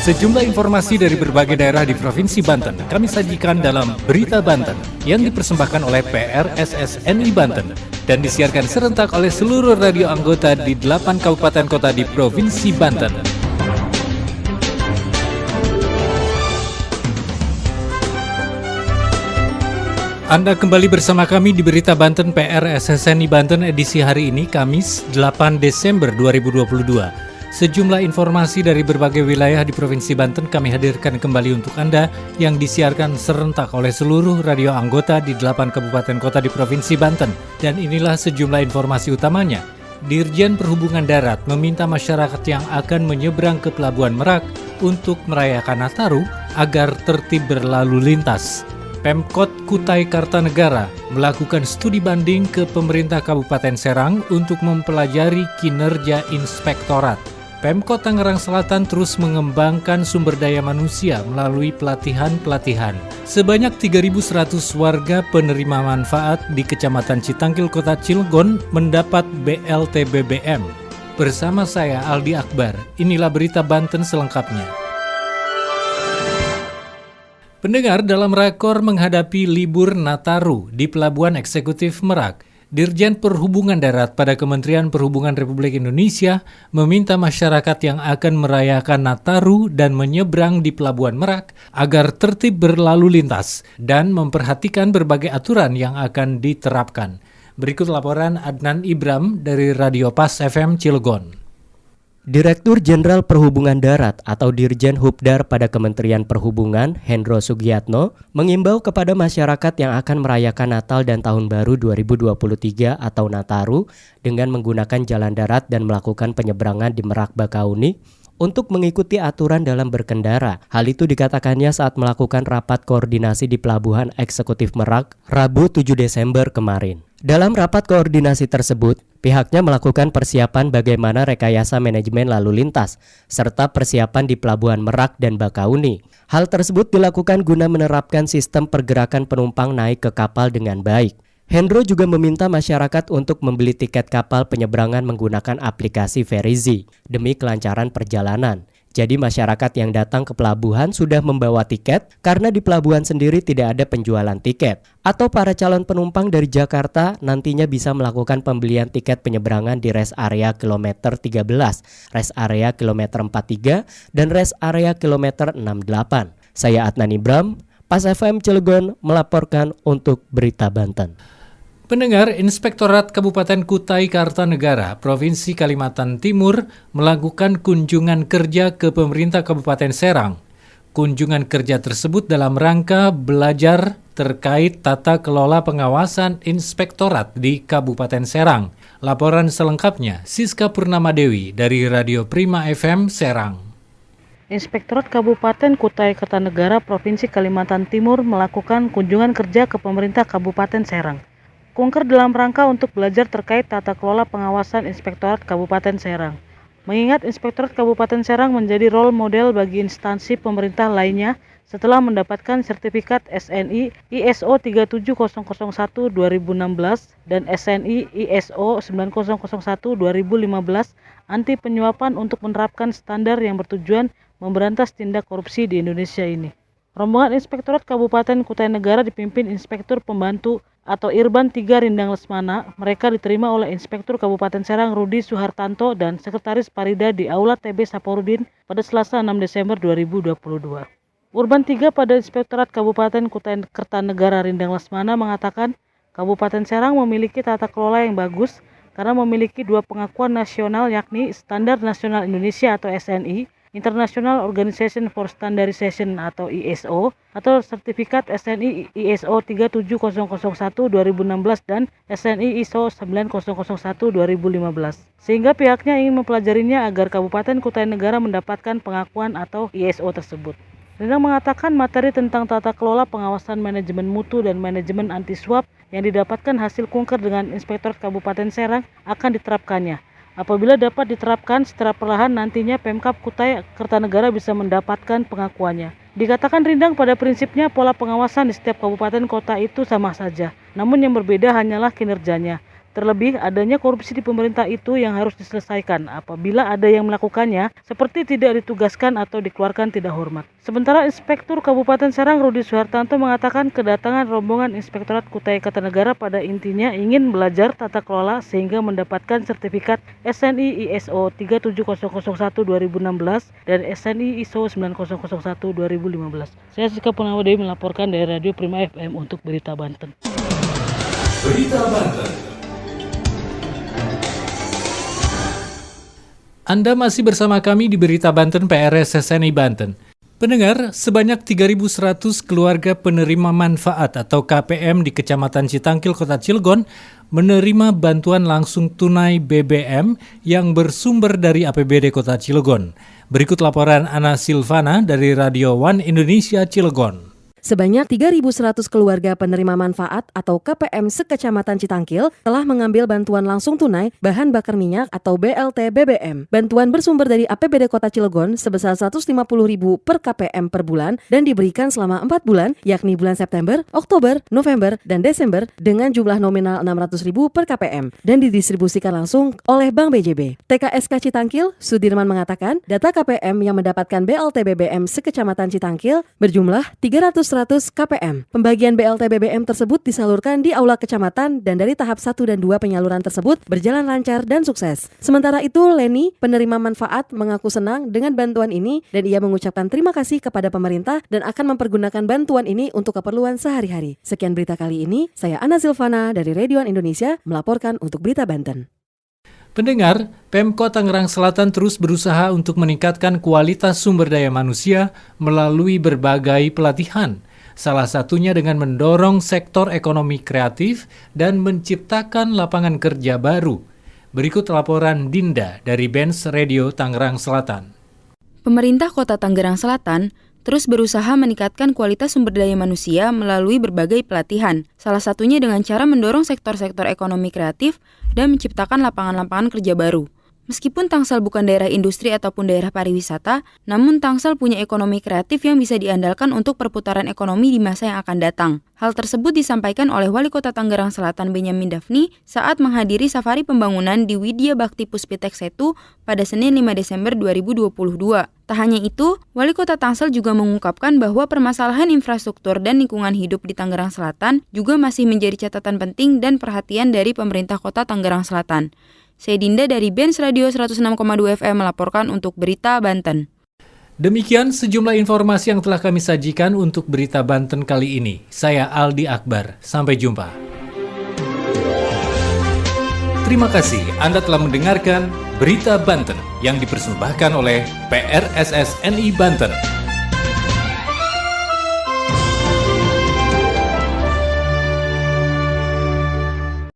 Sejumlah informasi dari berbagai daerah di Provinsi Banten kami sajikan dalam Berita Banten yang dipersembahkan oleh PRSSNI Banten dan disiarkan serentak oleh seluruh radio anggota di 8 kabupaten kota di Provinsi Banten. Anda kembali bersama kami di Berita Banten PRSSNI Banten edisi hari ini, Kamis 8 Desember 2022. Sejumlah informasi dari berbagai wilayah di Provinsi Banten kami hadirkan kembali untuk Anda yang disiarkan serentak oleh seluruh radio anggota di 8 kabupaten kota di Provinsi Banten. Dan inilah sejumlah informasi utamanya. Dirjen Perhubungan Darat meminta masyarakat yang akan menyeberang ke Pelabuhan Merak untuk merayakan Nataru agar tertib berlalu lintas. Pemkot Kutai Kartanegara melakukan studi banding ke pemerintah Kabupaten Serang untuk mempelajari kinerja inspektorat. Pemkot Tangerang Selatan terus mengembangkan sumber daya manusia melalui pelatihan-pelatihan. Sebanyak 3.100 warga penerima manfaat di Kecamatan Citangkil, Kota Cilegon mendapat BLT BBM. Bersama saya Aldi Akbar, inilah Berita Banten selengkapnya. Pendengar, dalam rakor menghadapi libur Nataru di Pelabuhan Eksekutif Merak, Dirjen Perhubungan Darat pada Kementerian Perhubungan Republik Indonesia meminta masyarakat yang akan merayakan Nataru dan menyeberang di Pelabuhan Merak agar tertib berlalu lintas dan memperhatikan berbagai aturan yang akan diterapkan. Berikut laporan Adnan Ibram dari Radio Pas FM Cilegon. Direktur Jenderal Perhubungan Darat atau Dirjen Hubdar pada Kementerian Perhubungan, Hendro Sugiyatno, mengimbau kepada masyarakat yang akan merayakan Natal dan Tahun Baru 2023 atau Nataru dengan menggunakan jalan darat dan melakukan penyeberangan di Merak Bakauni untuk mengikuti aturan dalam berkendara. Hal itu dikatakannya saat melakukan rapat koordinasi di Pelabuhan Eksekutif Merak, Rabu 7 Desember kemarin. Dalam rapat koordinasi tersebut, pihaknya melakukan persiapan bagaimana rekayasa manajemen lalu lintas, serta persiapan di Pelabuhan Merak dan Bakauni. Hal tersebut dilakukan guna menerapkan sistem pergerakan penumpang naik ke kapal dengan baik. Hendro juga meminta masyarakat untuk membeli tiket kapal penyeberangan menggunakan aplikasi Verizi demi kelancaran perjalanan. Jadi masyarakat yang datang ke pelabuhan sudah membawa tiket karena di pelabuhan sendiri tidak ada penjualan tiket. Atau para calon penumpang dari Jakarta nantinya bisa melakukan pembelian tiket penyeberangan di rest area kilometer 13, rest area kilometer 43, dan rest area kilometer 68. Saya Adnan Ibram, Pas FM Cilegon melaporkan untuk Berita Banten. Pendengar, Inspektorat Kabupaten Kutai Kartanegara, Provinsi Kalimantan Timur melakukan kunjungan kerja ke pemerintah Kabupaten Serang. Kunjungan kerja tersebut dalam rangka belajar terkait tata kelola pengawasan inspektorat di Kabupaten Serang. Laporan selengkapnya, Siska Purnamadewi dari Radio Prima FM Serang. Inspektorat Kabupaten Kutai Kartanegara, Provinsi Kalimantan Timur melakukan kunjungan kerja ke pemerintah Kabupaten Serang. Kunker dalam rangka untuk belajar terkait tata kelola pengawasan Inspektorat Kabupaten Serang. Mengingat Inspektorat Kabupaten Serang menjadi role model bagi instansi pemerintah lainnya setelah mendapatkan sertifikat SNI ISO 37001-2016 dan SNI ISO 9001-2015 anti penyuapan untuk menerapkan standar yang bertujuan memberantas tindak korupsi di Indonesia ini. Rombongan Inspektorat Kabupaten Kutai Negara dipimpin Inspektur Pembantu atau Irban 3 Rindang Lesmana. Mereka diterima oleh Inspektur Kabupaten Serang Rudi Suhartanto dan Sekretaris Parida di Aula TB Saparudin pada Selasa 6 Desember 2022. Urban 3 pada Inspektorat Kabupaten Kutai Kartanegara Rindang Lesmana mengatakan Kabupaten Serang memiliki tata kelola yang bagus karena memiliki 2 pengakuan nasional yakni Standar Nasional Indonesia atau SNI, International Organization for Standardization atau ISO, atau sertifikat SNI ISO 37001-2016 dan SNI ISO 9001-2015. Sehingga pihaknya ingin mempelajarinya agar Kabupaten Kutai Negara mendapatkan pengakuan atau ISO tersebut. Rindang mengatakan materi tentang tata kelola pengawasan manajemen mutu dan manajemen anti suap yang didapatkan hasil kunker dengan Inspektorat Kabupaten Serang akan diterapkannya. Apabila dapat diterapkan secara perlahan, nantinya Pemkab Kutai Kartanegara bisa mendapatkan pengakuannya. Dikatakan Rindang pada prinsipnya pola pengawasan di setiap kabupaten kota itu sama saja. Namun yang berbeda hanyalah kinerjanya. Terlebih, adanya korupsi di pemerintah itu yang harus diselesaikan apabila ada yang melakukannya seperti tidak ditugaskan atau dikeluarkan tidak hormat. Sementara Inspektur Kabupaten Serang Rudi Suhartanto mengatakan kedatangan rombongan Inspektorat Kutai Kartanegara pada intinya ingin belajar tata kelola sehingga mendapatkan sertifikat SNI ISO 37001 2016 dan SNI ISO 9001 2015. Saya Siska Purnawadewi melaporkan dari Radio Prima FM untuk Berita Banten. Berita Banten. Anda masih bersama kami di Berita Banten PRSSNI Banten. Pendengar, sebanyak 3.100 keluarga penerima manfaat atau KPM di Kecamatan Citangkil, Kota Cilegon menerima bantuan langsung tunai BBM yang bersumber dari APBD Kota Cilegon. Berikut laporan Ana Silvana dari Radio One Indonesia Cilegon. Sebanyak 3.100 keluarga penerima manfaat atau KPM sekecamatan Citangkil telah mengambil bantuan langsung tunai bahan bakar minyak atau BLT BBM. Bantuan bersumber dari APBD Kota Cilegon sebesar Rp150.000 per KPM per bulan dan diberikan selama 4 bulan, yakni bulan September, Oktober, November, dan Desember dengan jumlah nominal Rp600.000 per KPM dan didistribusikan langsung oleh Bank BJB. TKSK Citangkil, Sudirman mengatakan, data KPM yang mendapatkan BLT BBM sekecamatan Citangkil berjumlah 300 KPM. Pembagian BLT BBM tersebut disalurkan di aula kecamatan dan dari tahap 1 dan 2 penyaluran tersebut berjalan lancar dan sukses. Sementara itu, Leni, penerima manfaat, mengaku senang dengan bantuan ini dan ia mengucapkan terima kasih kepada pemerintah dan akan mempergunakan bantuan ini untuk keperluan sehari-hari. Sekian berita kali ini, saya Ana Silvana dari Radio One Indonesia melaporkan untuk Berita Banten. Pendengar, Pemkot Tangerang Selatan terus berusaha untuk meningkatkan kualitas sumber daya manusia melalui berbagai pelatihan. Salah satunya dengan mendorong sektor ekonomi kreatif dan menciptakan lapangan kerja baru. Berikut laporan Dinda dari Benz Radio Tangerang Selatan. Pemerintah Kota Tangerang Selatan terus berusaha meningkatkan kualitas sumber daya manusia melalui berbagai pelatihan, salah satunya dengan cara mendorong sektor-sektor ekonomi kreatif dan menciptakan lapangan-lapangan kerja baru. Meskipun Tangsel bukan daerah industri ataupun daerah pariwisata, namun Tangsel punya ekonomi kreatif yang bisa diandalkan untuk perputaran ekonomi di masa yang akan datang. Hal tersebut disampaikan oleh Wali Kota Tangerang Selatan Benyamin Daphni saat menghadiri safari pembangunan di Widya Bakti Puspitek Setu pada Senin 5 Desember 2022. Tak hanya itu, Wali Kota Tangsel juga mengungkapkan bahwa permasalahan infrastruktur dan lingkungan hidup di Tangerang Selatan juga masih menjadi catatan penting dan perhatian dari pemerintah Kota Tangerang Selatan. Saya Dinda dari Benz Radio 106,2 FM melaporkan untuk Berita Banten. Demikian sejumlah informasi yang telah kami sajikan untuk Berita Banten kali ini. Saya Aldi Akbar. Sampai jumpa. Terima kasih Anda telah mendengarkan Berita Banten yang dipersembahkan oleh PRSSNI Banten.